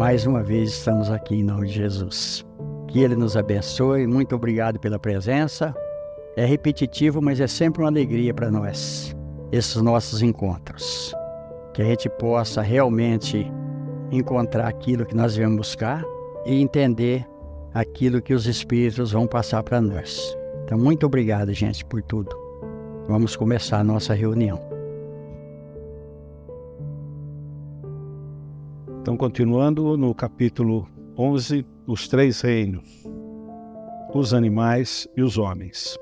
Mais uma vez estamos aqui em nome de Jesus. Que Ele nos abençoe, muito obrigado pela presença. É repetitivo, mas é sempre uma alegria para nós, esses nossos encontros. Que a gente possa realmente encontrar aquilo que nós viemos buscar e entender aquilo que os Espíritos vão passar para nós. Então, muito obrigado, gente, por tudo. Vamos começar a nossa reunião. Então, continuando no capítulo 11, os três reinos, os animais e os homens.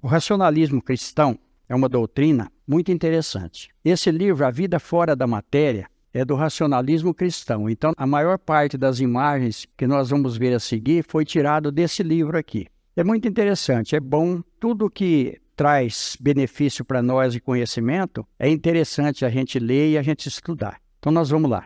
O racionalismo cristão é uma doutrina muito interessante. Esse livro, A Vida Fora da Matéria, é do racionalismo cristão. Então, a maior parte das imagens que nós vamos ver a seguir foi tirado desse livro aqui. É muito interessante, é bom, tudo que traz benefício para nós e conhecimento, é interessante a gente ler e a gente estudar. Então nós vamos lá.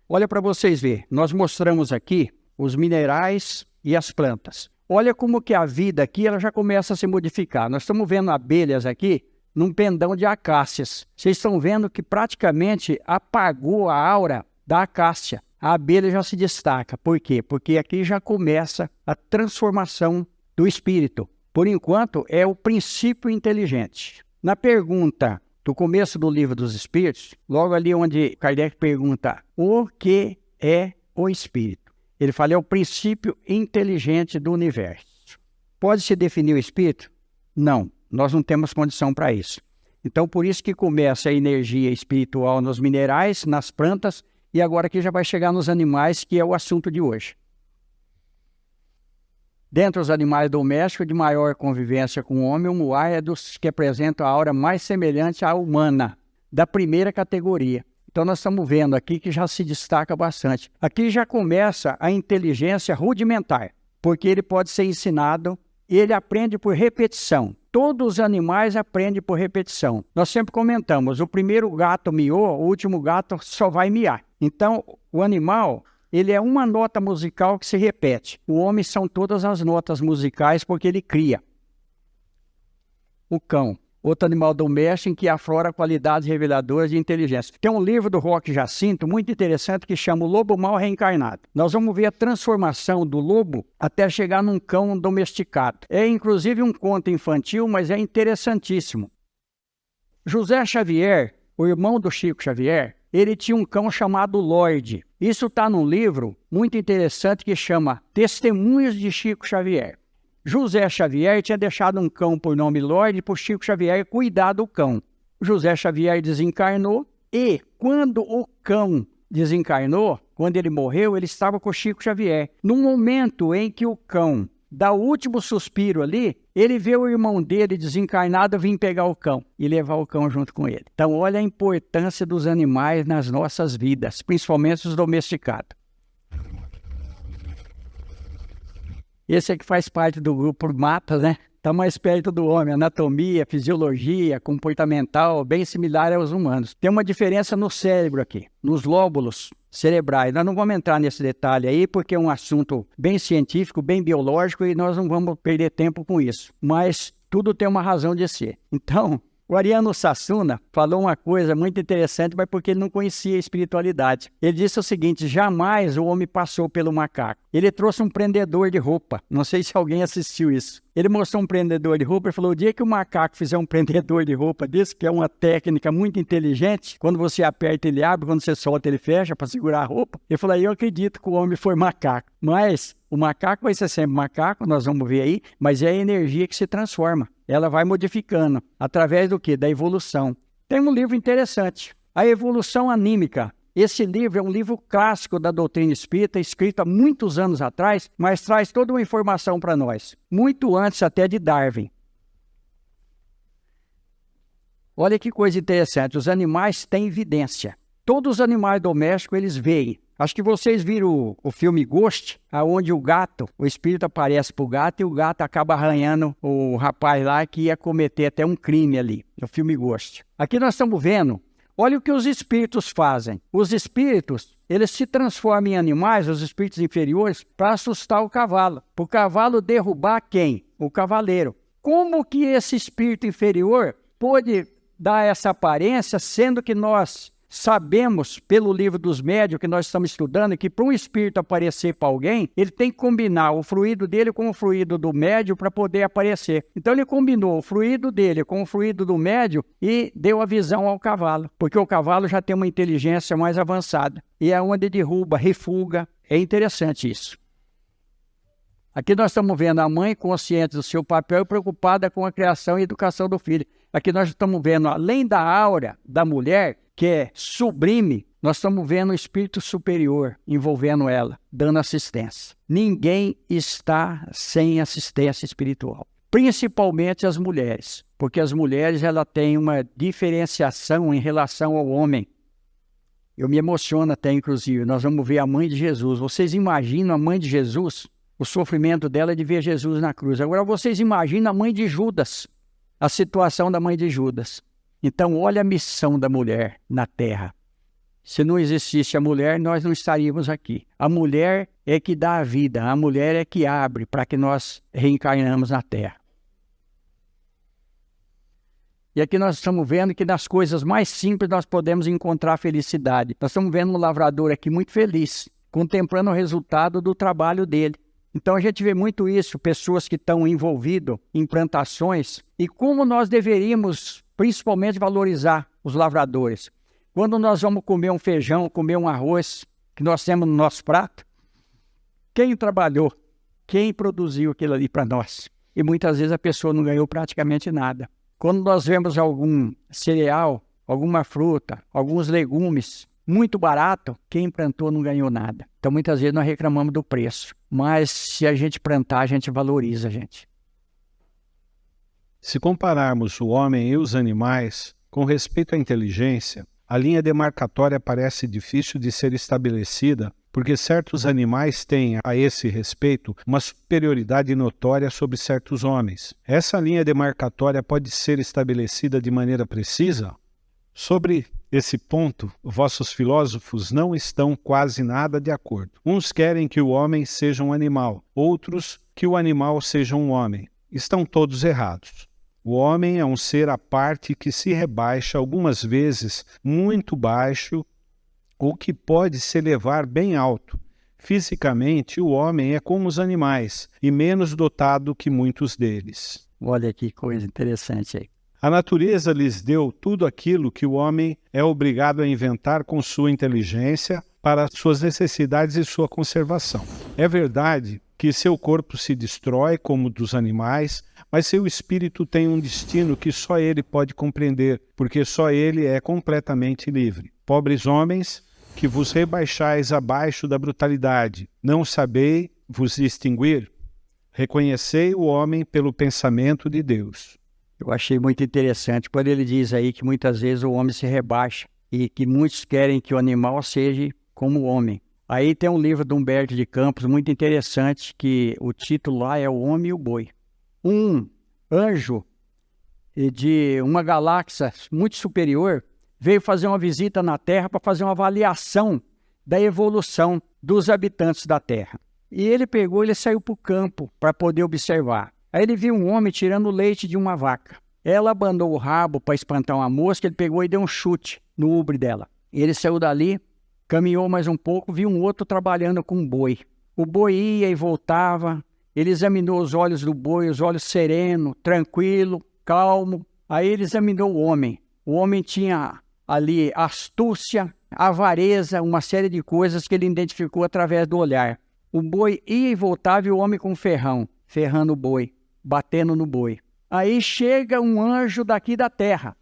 Olha para vocês verem, nós mostramos aqui os minerais e as plantas. Olha como que a vida aqui ela já começa a se modificar. Nós estamos vendo abelhas aqui num pendão de acácias. Vocês estão vendo que praticamente apagou a aura da acácia. A abelha já se destaca. Por quê? Porque aqui já começa a transformação do espírito. Por enquanto, é o princípio inteligente. Na pergunta do começo do Livro dos Espíritos, logo ali onde Kardec pergunta o que é o espírito, ele fala é o princípio inteligente do universo. Pode-se definir o espírito? Não, nós não temos condição para isso. Então, por isso que começa a energia espiritual nos minerais, nas plantas, e agora aqui já vai chegar nos animais, que é o assunto de hoje. Dentre os animais domésticos de maior convivência com o homem, o muar é dos que apresentam a aura mais semelhante à humana, da primeira categoria. Então nós estamos vendo aqui que já se destaca bastante. Aqui já começa a inteligência rudimentar, porque ele pode ser ensinado e ele aprende por repetição. Todos os animais aprendem por repetição. Nós sempre comentamos, o primeiro gato miou, o último gato só vai miar. Então o animal, ele é uma nota musical que se repete. O homem são todas as notas musicais porque ele cria. O cão, outro animal doméstico em que aflora qualidades reveladoras de inteligência. Tem um livro do Roque Jacinto muito interessante que chama O Lobo Mal Reencarnado. Nós vamos ver a transformação do lobo até chegar num cão domesticado. É inclusive um conto infantil, mas é interessantíssimo. José Xavier, o irmão do Chico Xavier, ele tinha um cão chamado Lorde. Isso está num livro muito interessante que chama Testemunhos de Chico Xavier. José Xavier tinha deixado um cão por nome Lorde para o Chico Xavier cuidar do cão. José Xavier desencarnou e quando o cão desencarnou, quando ele morreu, ele estava com o Chico Xavier. No momento em que o cão dá o último suspiro ali, ele vê o irmão dele desencarnado vir pegar o cão e levar o cão junto com ele. Então, olha a importância dos animais nas nossas vidas, principalmente os domesticados. Esse aqui faz parte do grupo Mata, né? Está mais perto do homem, anatomia, fisiologia, comportamental, bem similar aos humanos. Tem uma diferença no cérebro aqui, nos lóbulos cerebrais. Nós não vamos entrar nesse detalhe aí, porque é um assunto bem científico, bem biológico, e nós não vamos perder tempo com isso. Mas tudo tem uma razão de ser. Então, o Ariano Suassuna falou uma coisa muito interessante, mas porque ele não conhecia a espiritualidade. Ele disse o seguinte, jamais o homem passou pelo macaco. Ele trouxe um prendedor de roupa. Não sei se alguém assistiu isso. Ele mostrou um prendedor de roupa e falou, o dia que o macaco fizer um prendedor de roupa desse, que é uma técnica muito inteligente, quando você aperta ele abre, quando você solta ele fecha para segurar a roupa. Ele falou, eu acredito que o homem foi macaco. Mas o macaco vai ser sempre macaco, nós vamos ver aí, mas é a energia que se transforma. Ela vai modificando. Através do quê? Da evolução. Tem um livro interessante, A Evolução Anímica. Esse livro é um livro clássico da doutrina espírita, escrito há muitos anos atrás, mas traz toda uma informação para nós. Muito antes até de Darwin. Olha que coisa interessante, os animais têm evidência. Todos os animais domésticos, eles veem. Acho que vocês viram o filme Ghost, onde o espírito aparece para o gato e o gato acaba arranhando o rapaz lá que ia cometer até um crime ali, no filme Ghost. Aqui nós estamos vendo, olha o que os espíritos fazem. Os espíritos, eles se transformam em animais, os espíritos inferiores, para assustar o cavalo. Para o cavalo derrubar quem? O cavaleiro. Como que esse espírito inferior pôde dar essa aparência, sendo que nós sabemos, pelo livro dos médiuns que nós estamos estudando, que para um espírito aparecer para alguém, ele tem que combinar o fluido dele com o fluido do médium para poder aparecer. Então ele combinou o fluido dele com o fluido do médium e deu a visão ao cavalo, porque o cavalo já tem uma inteligência mais avançada. E é onde derruba, refuga. É interessante isso. Aqui nós estamos vendo a mãe consciente do seu papel e preocupada com a criação e educação do filho. Aqui nós estamos vendo, além da aura da mulher, que é sublime, nós estamos vendo o espírito superior envolvendo ela, dando assistência. Ninguém está sem assistência espiritual, principalmente as mulheres, porque as mulheres ela têm uma diferenciação em relação ao homem. Eu me emociono até, inclusive, nós vamos ver a mãe de Jesus. Vocês imaginam a mãe de Jesus? O sofrimento dela é de ver Jesus na cruz. Agora vocês imaginam a mãe de Judas, a situação da mãe de Judas. Então olha a missão da mulher na terra. Se não existisse a mulher, nós não estaríamos aqui. A mulher é que dá a vida, a mulher é que abre para que nós reencarnamos na terra. E aqui nós estamos vendo que nas coisas mais simples nós podemos encontrar felicidade. Nós estamos vendo um lavrador aqui muito feliz, contemplando o resultado do trabalho dele. Então a gente vê muito isso, pessoas que estão envolvidas em plantações, e como nós deveríamos principalmente valorizar os lavradores. Quando nós vamos comer um feijão, comer um arroz que nós temos no nosso prato, quem trabalhou, quem produziu aquilo ali para nós? E muitas vezes a pessoa não ganhou praticamente nada. Quando nós vemos algum cereal, alguma fruta, alguns legumes muito barato, quem plantou não ganhou nada. Então muitas vezes nós reclamamos do preço, mas se a gente plantar, a gente valoriza, gente. Se compararmos o homem e os animais com respeito à inteligência, a linha demarcatória parece difícil de ser estabelecida, porque certos animais têm, a esse respeito, uma superioridade notória sobre certos homens. Essa linha demarcatória pode ser estabelecida de maneira precisa? Sobre esse ponto, vossos filósofos não estão quase nada de acordo. Uns querem que o homem seja um animal, outros que o animal seja um homem. Estão todos errados. O homem é um ser à parte que se rebaixa algumas vezes muito baixo ou que pode se elevar bem alto. Fisicamente, o homem é como os animais e menos dotado que muitos deles. Olha que coisa interessante aí. A natureza lhes deu tudo aquilo que o homem é obrigado a inventar com sua inteligência para suas necessidades e sua conservação. É verdade que seu corpo se destrói como o dos animais, mas seu espírito tem um destino que só ele pode compreender, porque só ele é completamente livre. Pobres homens, que vos rebaixais abaixo da brutalidade, não sabei vos distinguir? Reconhecei o homem pelo pensamento de Deus. Eu achei muito interessante quando ele diz aí que muitas vezes o homem se rebaixa e que muitos querem que o animal seja como o homem. Aí tem um livro de Humberto de Campos muito interessante, que o título lá é O Homem e o Boi. Um anjo de uma galáxia muito superior veio fazer uma visita na Terra para fazer uma avaliação da evolução dos habitantes da Terra. E ele saiu para o campo para poder observar. Aí ele viu um homem tirando o leite de uma vaca. Ela abanou o rabo para espantar uma mosca, ele pegou e deu um chute no ubre dela. Ele saiu dali, caminhou mais um pouco, viu um outro trabalhando com um boi. O boi ia e voltava, ele examinou os olhos do boi, os olhos sereno, tranquilo, calmo. Aí ele examinou o homem. O homem tinha ali astúcia, avareza, uma série de coisas que ele identificou através do olhar. O boi ia e voltava e o homem com um ferrão, ferrando o boi, batendo no boi. Aí chega um anjo daqui da Terra,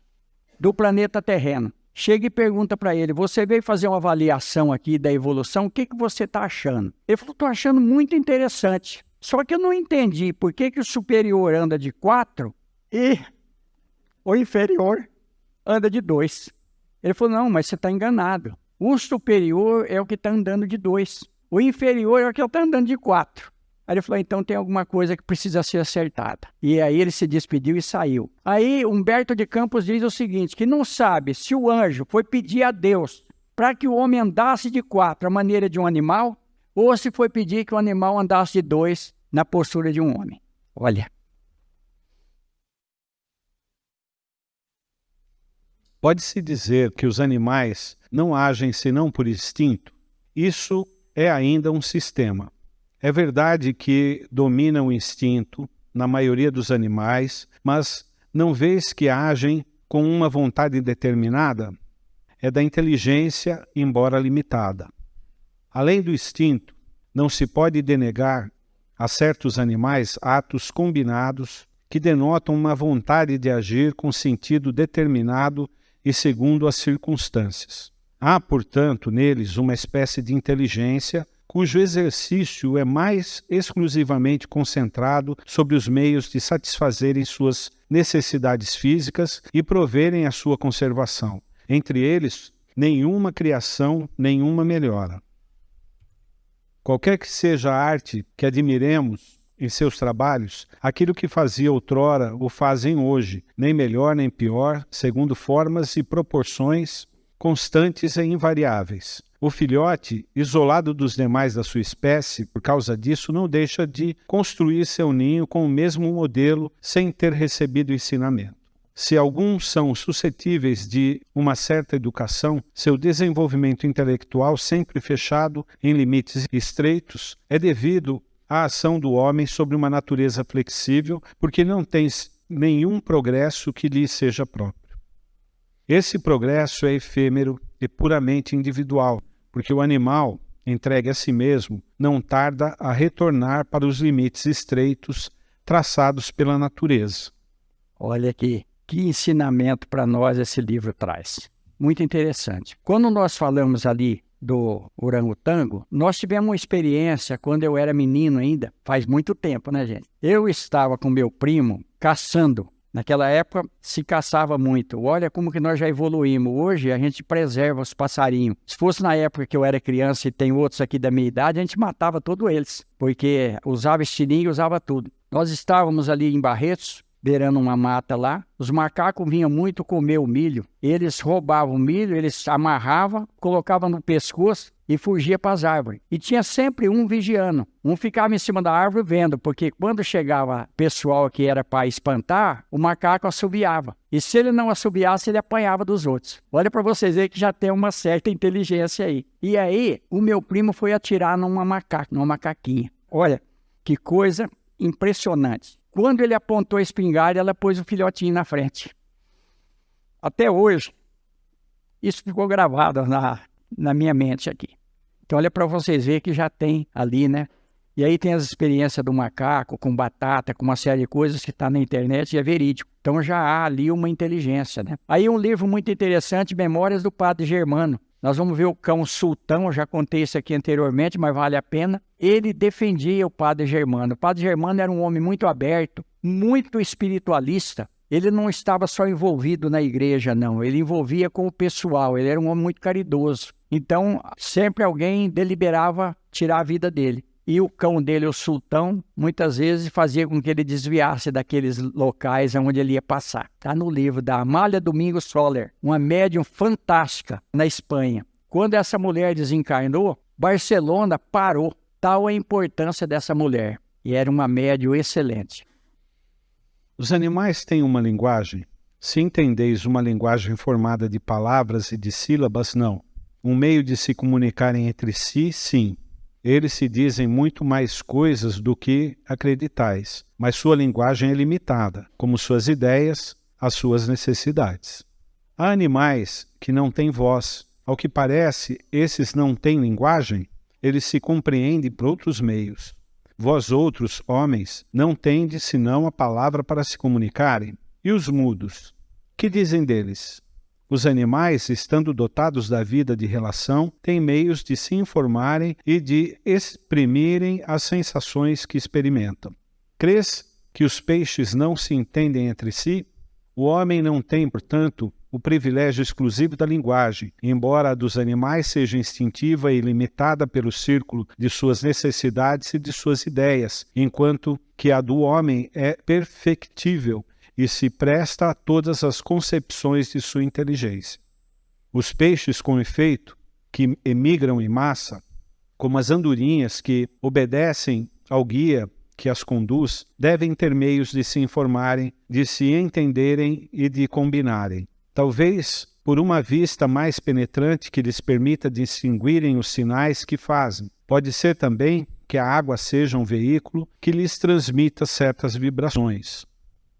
do planeta terreno. Chega e pergunta para ele, você veio fazer uma avaliação aqui da evolução, o que você está achando? Ele falou, estou achando muito interessante. Só que eu não entendi por que o superior anda de 4 e o inferior anda de 2. Ele falou, não, mas você está enganado. O superior é o que está andando de 2. O inferior é o que está andando de 4. Aí ele falou, então tem alguma coisa que precisa ser acertada. E aí ele se despediu e saiu. Aí Humberto de Campos diz o seguinte, que não sabe se o anjo foi pedir a Deus para que o homem andasse de 4 à maneira de um animal, ou se foi pedir que o animal andasse de 2 na postura de um homem. Olha. Pode-se dizer que os animais não agem senão por instinto? Isso é ainda um sistema. É verdade que domina o instinto na maioria dos animais, mas não vês que agem com uma vontade determinada? É da inteligência, embora limitada. Além do instinto, não se pode denegar a certos animais atos combinados que denotam uma vontade de agir com sentido determinado e segundo as circunstâncias. Há, portanto, neles uma espécie de inteligência cujo exercício é mais exclusivamente concentrado sobre os meios de satisfazerem suas necessidades físicas e proverem a sua conservação. Entre eles, nenhuma criação, nenhuma melhora. Qualquer que seja a arte que admiremos em seus trabalhos, aquilo que fazia outrora o fazem hoje, nem melhor nem pior, segundo formas e proporções constantes e invariáveis. O filhote, isolado dos demais da sua espécie, por causa disso, não deixa de construir seu ninho com o mesmo modelo sem ter recebido ensinamento. Se alguns são suscetíveis de uma certa educação, seu desenvolvimento intelectual, sempre fechado em limites estreitos, é devido à ação do homem sobre uma natureza flexível, porque não tem nenhum progresso que lhe seja próprio. Esse progresso é efêmero e puramente individual, porque o animal, entregue a si mesmo, não tarda a retornar para os limites estreitos traçados pela natureza. Olha aqui, que ensinamento para nós esse livro traz. Muito interessante. Quando nós falamos ali do orangotango, nós tivemos uma experiência quando eu era menino ainda, faz muito tempo, né, gente? Eu estava com meu primo caçando. Naquela época se caçava muito. Olha como que nós já evoluímos. Hoje a gente preserva os passarinhos. Se fosse na época que eu era criança e tem outros aqui da minha idade, a gente matava todos eles, porque usava estilingue, usava tudo. Nós estávamos ali em Barretos, beirando uma mata lá. Os macacos vinham muito comer o milho. Eles roubavam o milho, eles amarravam, colocavam no pescoço e fugia para as árvores. E tinha sempre um vigiando. Um ficava em cima da árvore vendo, porque quando chegava pessoal que era para espantar, o macaco assobiava. E se ele não assobiasse, ele apanhava dos outros. Olha para vocês verem que já tem uma certa inteligência aí. E aí, o meu primo foi atirar numa macaquinha. Olha, que coisa impressionante. Quando ele apontou a espingarda, ela pôs o filhotinho na frente. Até hoje, isso ficou gravado na minha mente aqui. Então, olha para vocês verem que já tem ali, né? E aí tem as experiências do macaco, com batata, com uma série de coisas que está na internet e é verídico. Então, já há ali uma inteligência, né? Aí um livro muito interessante, Memórias do Padre Germano. Nós vamos ver o cão Sultão, eu já contei isso aqui anteriormente, mas vale a pena. Ele defendia o Padre Germano. O Padre Germano era um homem muito aberto, muito espiritualista. Ele não estava só envolvido na igreja, não. Ele envolvia com o pessoal. Ele era um homem muito caridoso. Então, sempre alguém deliberava tirar a vida dele. E o cão dele, o Sultão, muitas vezes fazia com que ele desviasse daqueles locais onde ele ia passar. Está no livro da Amália Domingos Soler, uma médium fantástica na Espanha. Quando essa mulher desencarnou, Barcelona parou. Tal a importância dessa mulher. E era uma médium excelente. Os animais têm uma linguagem? Se entendeis uma linguagem formada de palavras e de sílabas, não. Um meio de se comunicarem entre si, sim. Eles se dizem muito mais coisas do que acreditais, mas sua linguagem é limitada, como suas ideias, as suas necessidades. Há animais que não têm voz. Ao que parece, esses não têm linguagem, eles se compreendem por outros meios. Vós outros, homens, não tendes senão a palavra para se comunicarem. E os mudos? Que dizem deles? Os animais, estando dotados da vida de relação, têm meios de se informarem e de exprimirem as sensações que experimentam. Crês que os peixes não se entendem entre si? O homem não tem, portanto, o privilégio exclusivo da linguagem, embora a dos animais seja instintiva e limitada pelo círculo de suas necessidades e de suas ideias, enquanto que a do homem é perfectível e se presta a todas as concepções de sua inteligência. Os peixes, com efeito, que emigram em massa, como as andorinhas que obedecem ao guia que as conduz, devem ter meios de se informarem, de se entenderem e de combinarem. talvez por uma vista mais penetrante que lhes permita distinguirem os sinais que fazem. Pode ser também que a água seja um veículo que lhes transmita certas vibrações.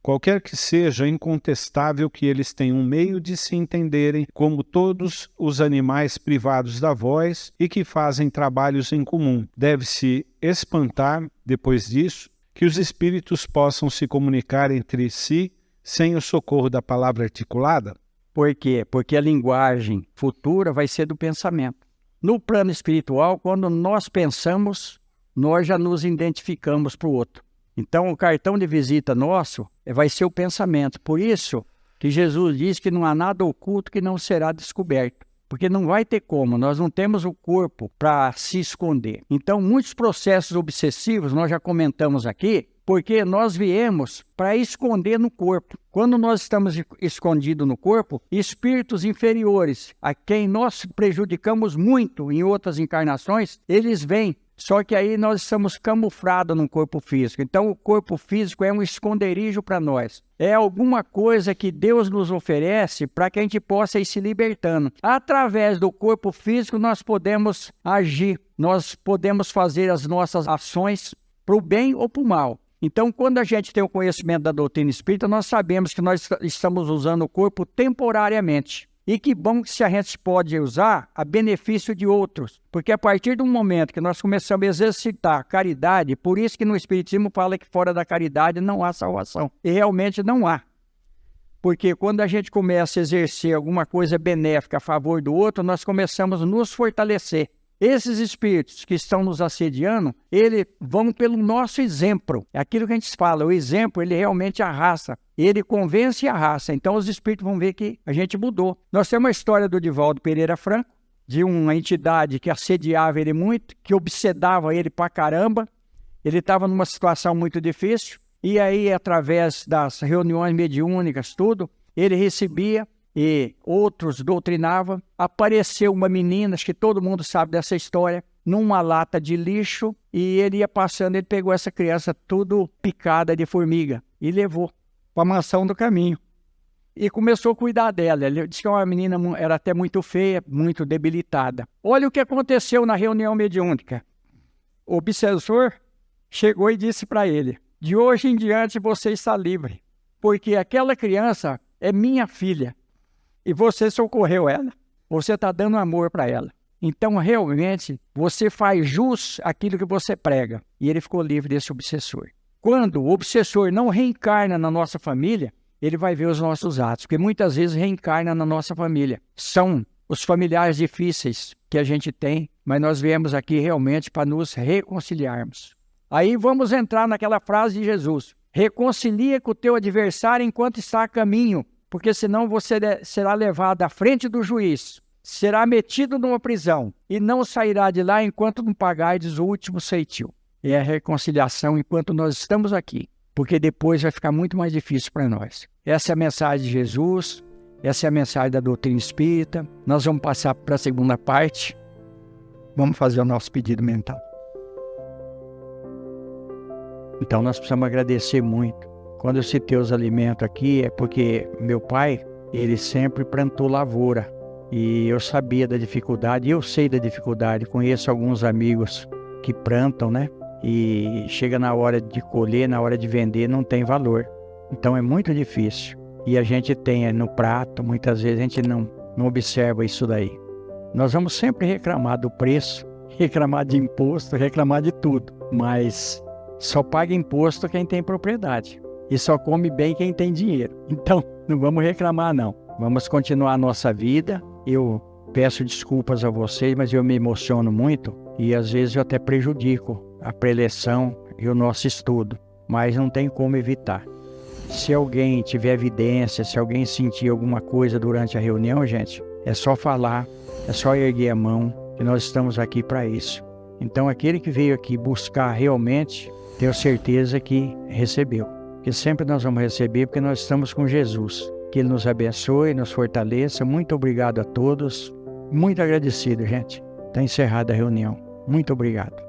Qualquer que seja, é incontestável que eles têm um meio de se entenderem como todos os animais privados da voz e que fazem trabalhos em comum. Deve-se espantar, depois disso, que os espíritos possam se comunicar entre si sem o socorro da palavra articulada? Por quê? Porque a linguagem futura vai ser do pensamento. No plano espiritual, quando nós pensamos, nós já nos identificamos para o outro. Então, o cartão de visita nosso vai ser o pensamento. Por isso que Jesus diz que não há nada oculto que não será descoberto. Porque não vai ter como, nós não temos o corpo para se esconder. Então, muitos processos obsessivos, nós já comentamos aqui, porque nós viemos para esconder no corpo. Quando nós estamos escondidos no corpo, espíritos inferiores, a quem nós prejudicamos muito em outras encarnações, eles vêm. Só que aí nós estamos camuflados no corpo físico. Então o corpo físico é um esconderijo para nós. É alguma coisa que Deus nos oferece para que a gente possa ir se libertando. Através do corpo físico nós podemos agir, nós podemos fazer as nossas ações para o bem ou para o mal. Então, quando a gente tem o conhecimento da doutrina espírita, nós sabemos que nós estamos usando o corpo temporariamente. E que bom que se a gente pode usar a benefício de outros. Porque a partir do momento que nós começamos a exercitar a caridade, por isso que no Espiritismo fala que fora da caridade não há salvação. E realmente não há. Porque quando a gente começa a exercer alguma coisa benéfica a favor do outro, nós começamos a nos fortalecer. Esses espíritos que estão nos assediando, eles vão pelo nosso exemplo. É aquilo que a gente fala, o exemplo, ele realmente arrasta. Ele convence e arrasta. Então os espíritos vão ver que a gente mudou. Nós temos uma história do Divaldo Pereira Franco, de uma entidade que assediava ele muito, que obsedava ele pra caramba. Ele estava numa situação muito difícil. E aí, através das reuniões mediúnicas, tudo, ele recebia e outros doutrinavam. Apareceu uma menina, acho que todo mundo sabe dessa história, numa lata de lixo, e ele ia passando, ele pegou essa criança tudo picada de formiga e levou para a mansão do caminho. E começou a cuidar dela. Ele disse que uma menina era até muito feia, muito debilitada. Olha o que aconteceu na reunião mediúnica. O obsessor chegou e disse para ele: de hoje em diante você está livre, porque aquela criança é minha filha. E você socorreu ela, você está dando amor para ela. Então, realmente, você faz jus àquilo que você prega. E ele ficou livre desse obsessor. Quando o obsessor não reencarna na nossa família, ele vai ver os nossos atos, porque muitas vezes reencarna na nossa família. São os familiares difíceis que a gente tem, mas nós viemos aqui realmente para nos reconciliarmos. Aí vamos entrar naquela frase de Jesus: reconcilia com o teu adversário enquanto está a caminho, porque senão você será levado à frente do juiz, será metido numa prisão e não sairá de lá enquanto não pagardes o último ceitil. É a reconciliação enquanto nós estamos aqui, porque depois vai ficar muito mais difícil para nós. Essa é a mensagem de Jesus, essa é a mensagem da doutrina espírita. Nós vamos passar para a segunda parte. Vamos fazer o nosso pedido mental. Então nós precisamos agradecer muito. Quando eu citei os alimentos aqui, é porque meu pai, ele sempre plantou lavoura. E eu sabia da dificuldade, eu sei da dificuldade. Conheço alguns amigos que plantam, né? E chega na hora de colher, na hora de vender, não tem valor. Então é muito difícil. E a gente tem no prato, muitas vezes a gente não observa isso daí. Nós vamos sempre reclamar do preço, reclamar de imposto, reclamar de tudo. Mas só paga imposto quem tem propriedade. E só come bem quem tem dinheiro. Então, não vamos reclamar, não. Vamos continuar a nossa vida. Eu peço desculpas a vocês, mas eu me emociono muito. E às vezes eu até prejudico a preleção e o nosso estudo. Mas não tem como evitar. Se alguém tiver evidência, se alguém sentir alguma coisa durante a reunião, gente, é só falar, é só erguer a mão, que nós estamos aqui para isso. Então, aquele que veio aqui buscar realmente, tenho certeza que recebeu. Que sempre nós vamos receber, porque nós estamos com Jesus. Que Ele nos abençoe, nos fortaleça. Muito obrigado a todos. Muito agradecido, gente. Está encerrada a reunião. Muito obrigado.